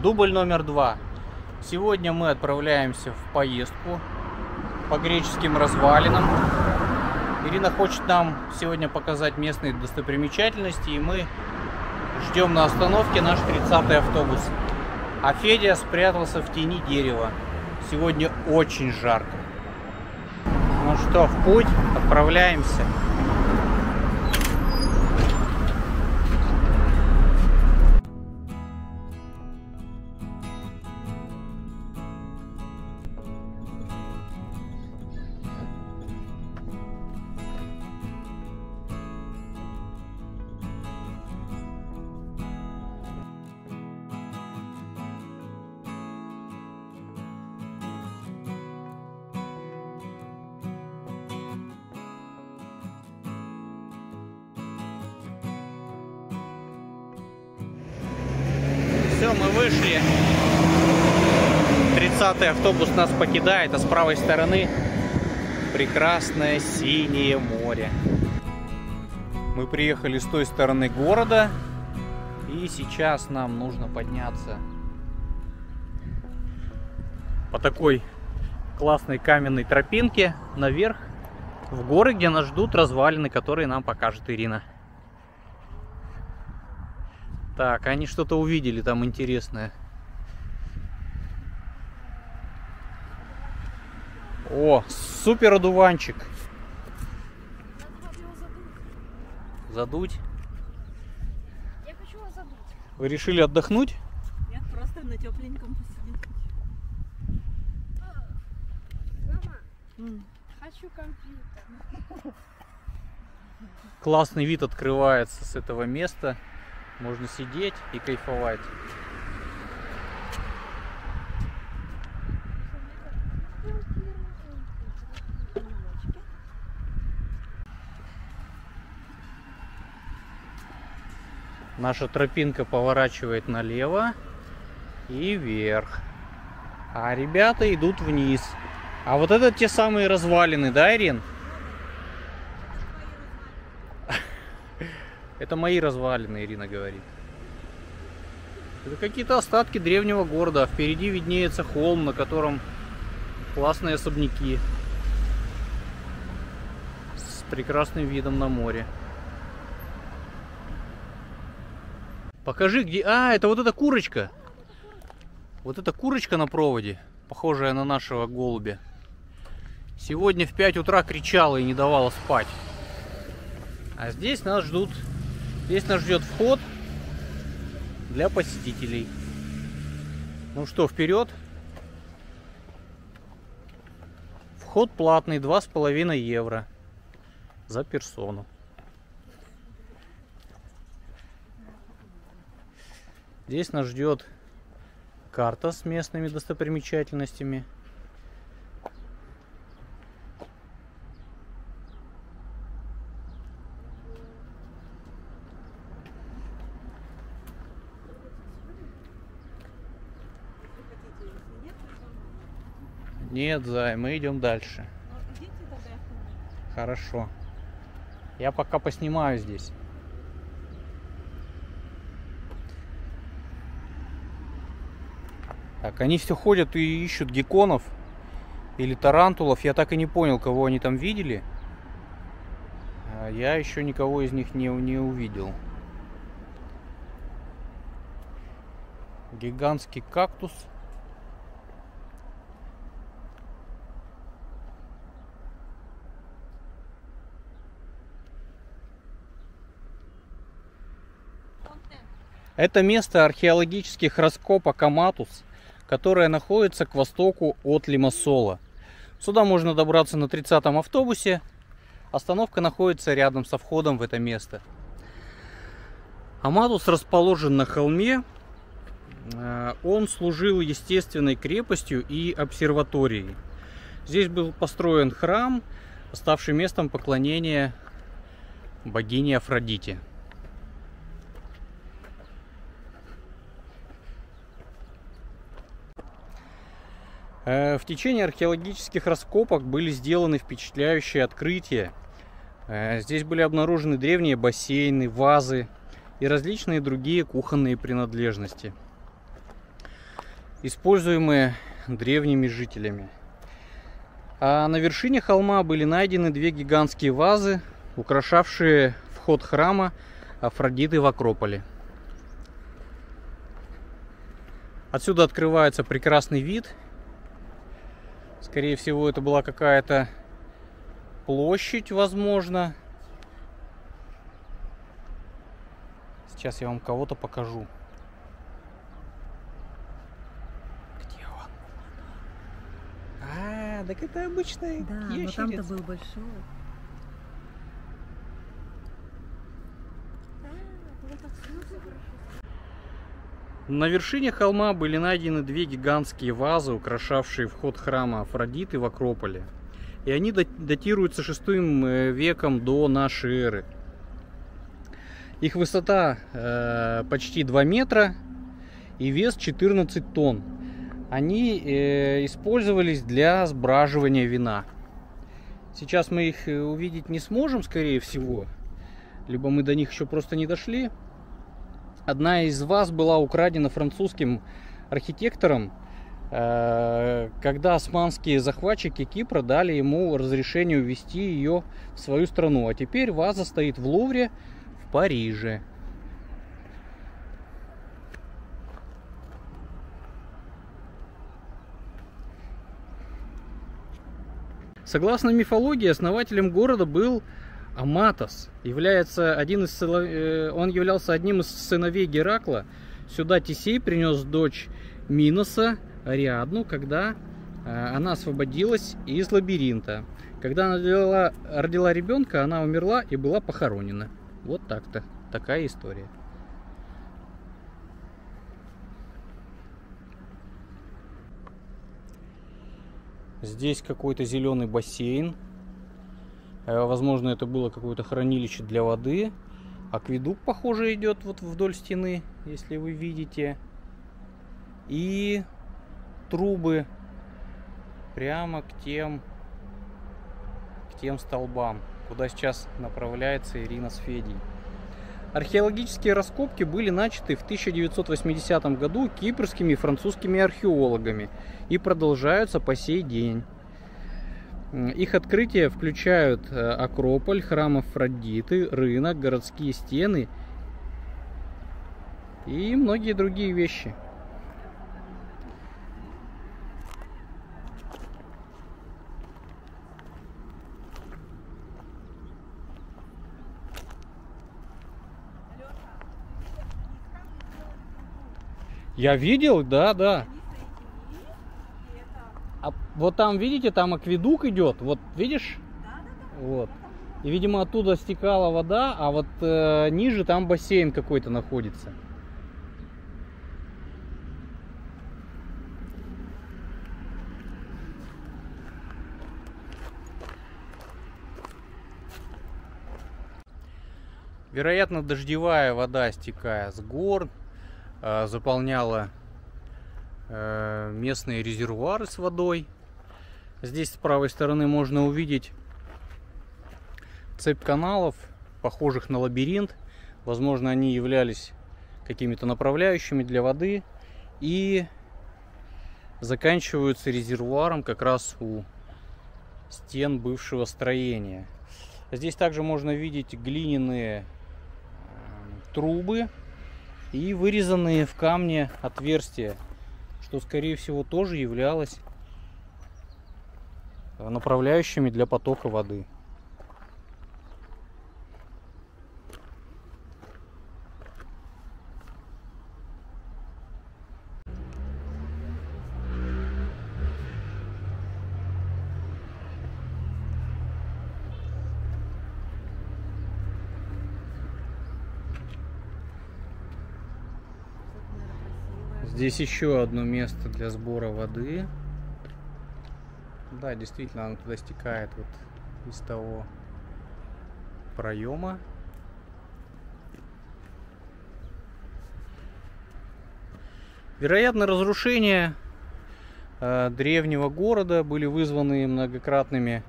Дубль номер 2. Сегодня мы отправляемся в поездку по греческим развалинам. Ирина хочет нам сегодня показать местные достопримечательности, и мы ждем на остановке наш 30-й автобус. А Федя спрятался в тени дерева. Сегодня очень жарко. Ну что, в путь, отправляемся. Все, мы вышли. 30-й автобус нас покидает, а с правой стороны прекрасное синее море. Мы приехали с той стороны города, и сейчас нам нужно подняться по такой классной каменной тропинке наверх в горы, где нас ждут развалины, которые нам покажет Ирина. Так, они что-то увидели там интересное. О, супер одуванчик. Задуть? Я хочу его задуть. Вы решили отдохнуть? Нет, просто на тепленьком посидеть. Мама, хочу компьютер. Классный вид открывается с этого места. Можно сидеть и кайфовать. Наша тропинка поворачивает налево и вверх. А ребята идут вниз. А вот это те самые развалины, да, Ирин? Это мои развалины, Ирина говорит. Это какие-то остатки древнего города. А впереди виднеется холм, на котором классные особняки с прекрасным видом на море. Покажи, где... А, это вот эта курочка. Вот эта курочка на проводе, похожая на нашего голубя. Сегодня в 5 утра кричала и не давала спать. А здесь нас ждут... Здесь нас ждет вход для посетителей. Ну что, вперед. Вход платный, 2,5 евро за персону. Здесь нас ждет карта с местными достопримечательностями. Нет, Зай, мы идем дальше. Хорошо. Я пока поснимаю здесь. Так, они все ходят и ищут гекконов или тарантулов. Я так и не понял, кого они там видели. Я еще никого из них не увидел. Гигантский кактус. Это место археологических раскопок Аматус, которое находится к востоку от Лимассола. Сюда можно добраться на 30-м автобусе. Остановка находится рядом со входом в это место. Аматус расположен на холме. Он служил естественной крепостью и обсерваторией. Здесь был построен храм, ставший местом поклонения богине Афродите. В течение археологических раскопок были сделаны впечатляющие открытия. Здесь были обнаружены древние бассейны, вазы и различные другие кухонные принадлежности. используемые древними жителями. А на вершине холма были найдены две гигантские вазы, украшавшие вход храма Афродиты в Акрополе. Отсюда открывается прекрасный вид. Скорее всего, это была какая-то площадь, возможно. Сейчас я вам кого-то покажу. Где он? А, так это обычный Да, ящерица. но там-то был большой. Вот так снизу хорошо. На вершине холма были найдены две гигантские вазы, украшавшие вход храма Афродиты в Акрополе. И они датируются VI веком до нашей эры. Их высота почти 2 метра и вес 14 тонн. Они использовались для сбраживания вина. Сейчас мы их увидеть не сможем, скорее всего. Либо мы до них еще просто не дошли. Одна из ваз была украдена французским архитектором, когда османские захватчики Кипра дали ему разрешение увезти ее в свою страну. А теперь ваза стоит в Лувре в Париже. Согласно мифологии, основателем города был Аматос. Он являлся одним из сыновей Геракла. Сюда Тесей принес дочь Миноса, Ариадну, когда она освободилась из лабиринта. Когда она родила ребенка, она умерла и была похоронена. Вот так-то. Такая история. Здесь какой-то зеленый бассейн. Возможно, это было какое-то хранилище для воды. Акведук, похоже, идет вот вдоль стены, если вы видите. И трубы прямо к тем столбам, куда сейчас направляется Ирина с Федей. Археологические раскопки были начаты в 1980 году кипрскими и французскими археологами и продолжаются по сей день. Их открытия включают Акрополь, храм Афродиты, рынок, городские стены и многие другие вещи. Я видел, да. А вот там, видите, там акведук идет. Вот, видишь? Вот. И, видимо, оттуда стекала вода, а вот ниже там бассейн какой-то находится. Вероятно, дождевая вода, стекая с гор, заполняла местные резервуары с водой. Здесь с правой стороны можно увидеть цепь каналов, похожих на лабиринт. Возможно, они являлись какими-то направляющими для воды и заканчиваются резервуаром как раз у стен бывшего строения. Здесь также можно видеть глиняные трубы и вырезанные в камне отверстия, что, скорее всего, тоже являлось направляющими для потока воды. Здесь еще одно место для сбора воды. Да, действительно, она туда стекает вот из того проема. Вероятно, разрушения древнего города были вызваны многократными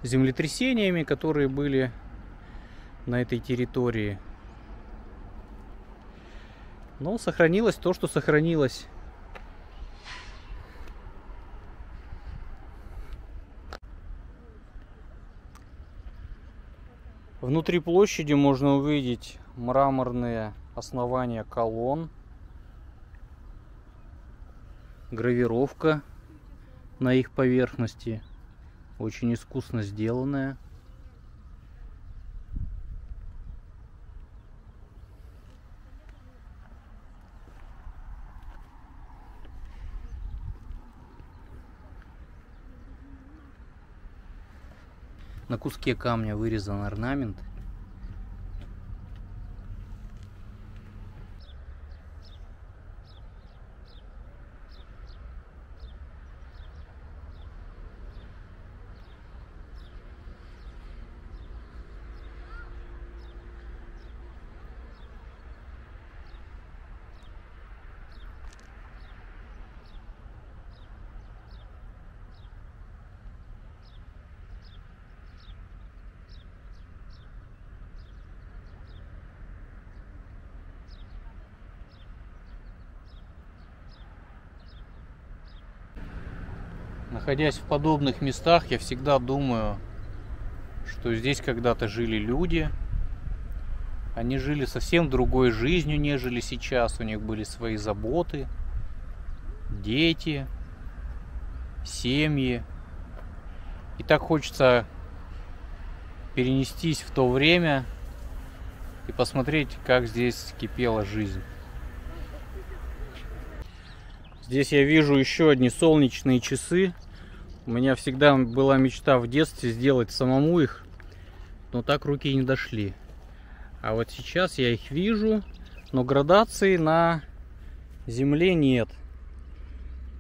землетрясениями, которые были на этой территории. Но сохранилось то, что сохранилось Внутри площади можно увидеть мраморные основания колонн, гравировка на их поверхности, очень искусно сделанная. На куске камня вырезан орнамент. Находясь в подобных местах, я всегда думаю, что здесь когда-то жили люди. Они жили совсем другой жизнью, нежели сейчас. У них были свои заботы, дети, семьи. И так хочется перенестись в то время и посмотреть, как здесь кипела жизнь. Здесь я вижу еще одни солнечные часы. У меня всегда была мечта в детстве сделать самому их, но так руки не дошли. А вот сейчас я их вижу, но градации на земле нет.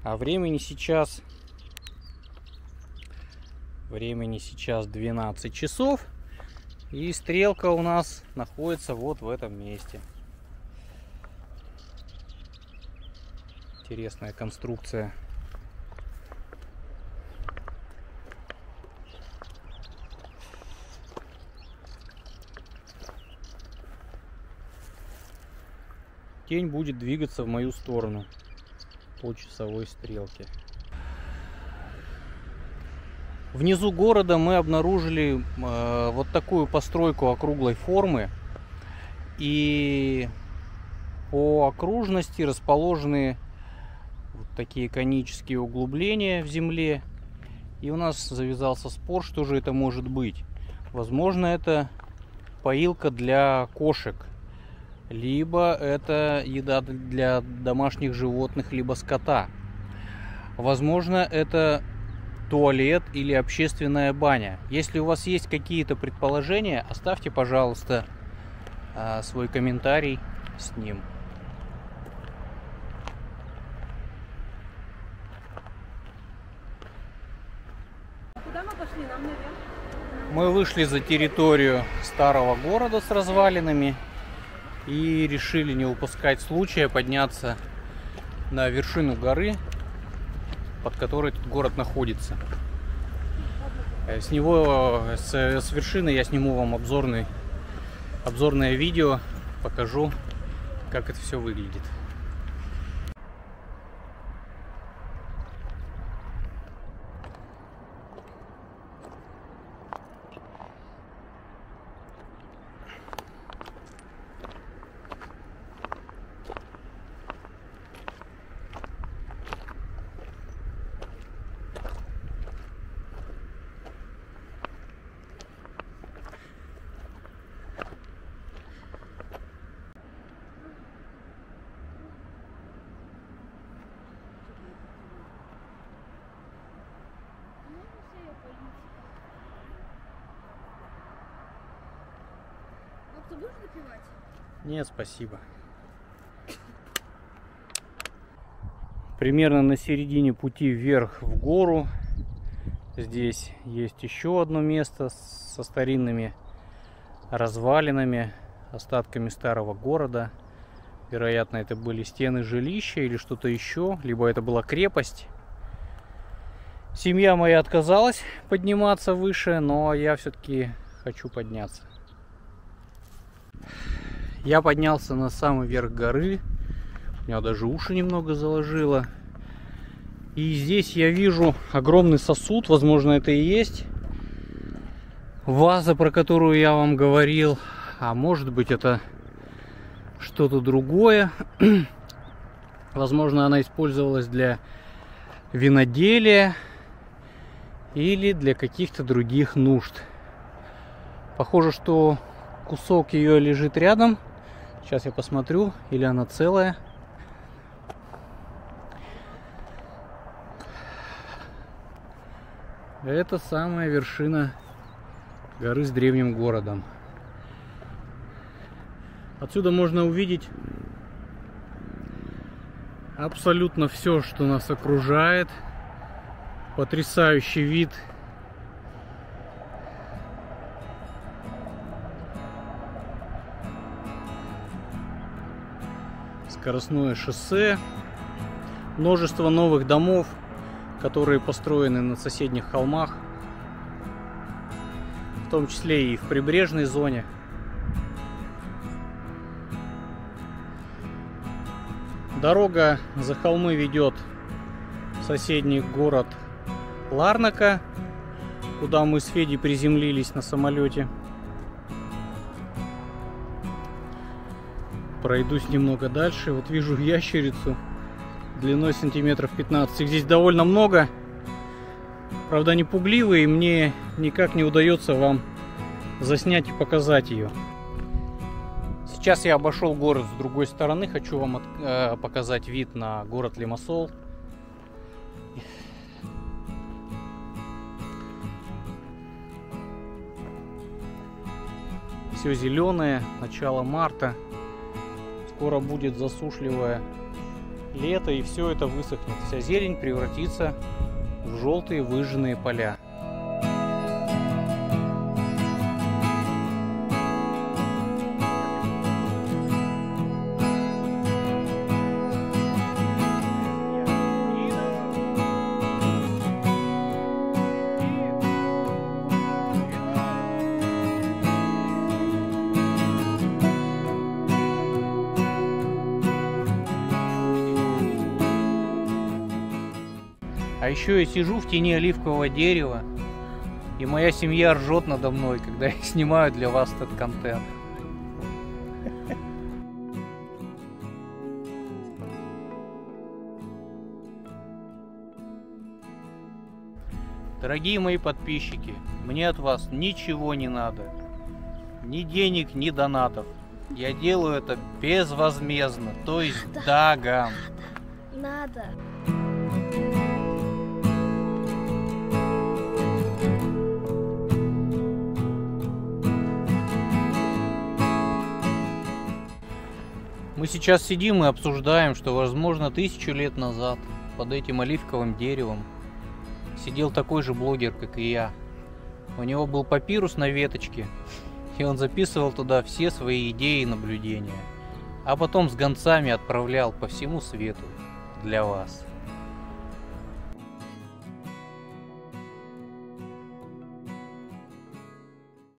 А времени сейчас 12 часов, и стрелка у нас находится вот в этом месте. Интересная конструкция. Тень будет двигаться в мою сторону по часовой стрелке. Внизу города мы обнаружили вот такую постройку округлой формы. И по окружности расположены вот такие конические углубления в земле. И у нас завязался спор, что же это может быть. Возможно, это поилка для кошек, либо это еда для домашних животных, либо скота. Возможно, это туалет или общественная баня. Если у вас есть какие-то предположения, оставьте, пожалуйста, свой комментарий с ним. Куда мы пошли? Нам наверх? Мы вышли за территорию старого города с развалинами и решили не упускать случая подняться на вершину горы, под которой этот город находится. С вершины я сниму вам обзорное видео, покажу, как это все выглядит. Ты будешь выпивать? Нет, спасибо. Примерно на середине пути вверх в гору здесь есть еще одно место со старинными развалинами, остатками старого города. Вероятно, это были стены жилища или что-то еще, либо это была крепость. Семья моя отказалась подниматься выше, но я все-таки хочу подняться. Я поднялся на самый верх горы. У меня даже уши немного заложило. И здесь я вижу огромный сосуд. Возможно, это и есть ваза, про которую я вам говорил. А может быть, это что-то другое. Возможно, она использовалась для виноделия или для каких-то других нужд. Похоже, что кусок ее лежит рядом. Сейчас я посмотрю, или она целая. Это самая вершина горы с древним городом. Отсюда можно увидеть абсолютно все, что нас окружает. Потрясающий вид. Скоростное шоссе. Множество новых домов, которые построены на соседних холмах, в том числе и в прибрежной зоне. Дорога за холмы ведет в соседний город Ларнака, куда мы с Федей приземлились на самолете. Пройдусь немного дальше. Вот вижу ящерицу длиной сантиметров 15. Их здесь довольно много. Правда, они пугливые, и мне никак не удается вам заснять и показать ее. Сейчас я обошел город с другой стороны. Хочу вам показать вид на город Лимассол. Все зеленое, начало марта. Скоро будет засушливое лето, и все это высохнет. Вся зелень превратится в желтые выжженные поля. А еще я сижу в тени оливкового дерева, и моя семья ржет надо мной, когда я снимаю для вас этот контент. Дорогие мои подписчики, мне от вас ничего не надо. Ни денег, ни донатов. Я делаю это безвозмездно, то есть даром. Надо. Мы сейчас сидим и обсуждаем, что, возможно, 1000 лет назад под этим оливковым деревом сидел такой же блогер, как и я. У него был папирус на веточке, и он записывал туда все свои идеи и наблюдения, а потом с гонцами отправлял по всему свету для вас.